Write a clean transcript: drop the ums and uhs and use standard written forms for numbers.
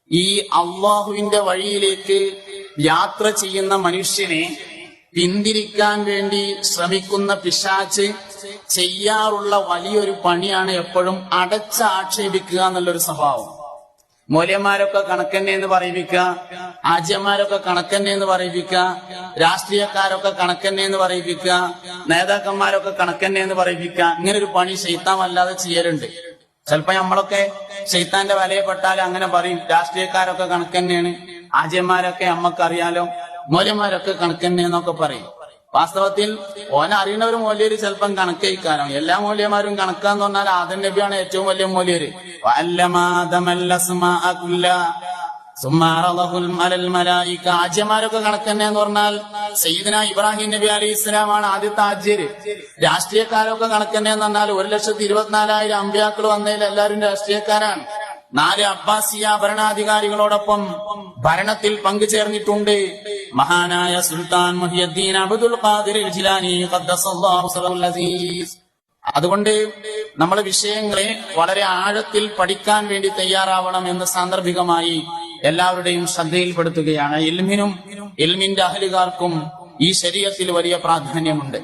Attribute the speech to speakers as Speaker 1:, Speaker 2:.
Speaker 1: ഈ അള്ളാഹുവിന്റെ വഴിയിലേക്ക് യാത്ര ചെയ്യുന്ന മനുഷ്യനെ പിന്തിരിക്കാൻ വേണ്ടി ശ്രമിക്കുന്ന പിശാച് ചെയ്യാറുള്ള വലിയൊരു പണിയാണ് എപ്പോഴും അടച്ചാക്ഷേപിക്കുക എന്നുള്ളൊരു സ്വഭാവം. മൂല്യന്മാരൊക്കെ കണക്കന്നെ എന്ന് പറയിപ്പിക്കുക, ആജ്യന്മാരൊക്കെ കണക്കന്നെ എന്ന് പറയിപ്പിക്കുക, രാഷ്ട്രീയക്കാരൊക്കെ കണക്കന്നെ എന്ന് പറയിപ്പിക്കുക, നേതാക്കന്മാരൊക്കെ കണക്കന്നെ എന്ന് പറയിപ്പിക്കുക. ഇങ്ങനെ ഒരു പണി ശൈത്താൻ വല്ലാതെ ചെയ്യലുണ്ട്. ചിലപ്പോ നമ്മളൊക്കെ ശൈത്താന്റെ വലയപ്പെട്ടാൽ അങ്ങനെ പറയും, രാഷ്ട്രീയക്കാരൊക്കെ കണക്കന്നെയാണ്, ആജ്യന്മാരൊക്കെ നമ്മക്കറിയാലോ, മൂല്യന്മാരൊക്കെ കണക്കന്നെ എന്നൊക്കെ പറയും. വാസ്തവത്തിൽ ഓനറിയുന്ന ഒരു മൂല്യര് ചിലപ്പം കണക്കയിക്കാനോ. എല്ലാ മൂല്യന്മാരും കണക്കാന്ന് പറഞ്ഞാൽ ആദം നബിയാണ് ഏറ്റവും വലിയ മൂല്യര്. ആജ്യന്മാരൊക്കെ കണക്കന്നെ എന്ന് പറഞ്ഞാൽ സയ്യിദന ഇബ്രാഹിം നബി അലൈഹി ഇസ്ലാമാണ് ആദ്യത്തെ ആജ്യര്. രാഷ്ട്രീയക്കാരൊക്കെ കണക്കന്നെ എന്ന് പറഞ്ഞാൽ 1,24,000 അമ്പിയാക്കൾ വന്നതിൽ എല്ലാവരും രാഷ്ട്രീയക്കാരാണ്. 4 അബ്ബാസിയ ഭരണാധികാരികളോടൊപ്പം ഭരണത്തിൽ പങ്കുചേർന്നിട്ടുണ്ട് മഹാനായ സുൽത്താൻ മുഹിയുദ്ദീൻ അബ്ദുൽ ഖാദിർ ജിലാനി ഖദ്ദസല്ലാഹു സിറഹുൽ അസീസ്. അതുകൊണ്ട് നമ്മൾ വിഷയങ്ങളെ വളരെ ആഴത്തിൽ പഠിക്കാൻ വേണ്ടി തയ്യാറാവണം എന്ന് സാന്ദർഭികമായി എല്ലാവരുടെയും ശ്രദ്ധയിൽപ്പെടുത്തുകയാണ്. ഇൽമിനും ഇൽമിന്റെ അഹ്ലുകാർക്കും ഈ ശരീഅത്തിൽ വലിയ പ്രാധാന്യമുണ്ട്.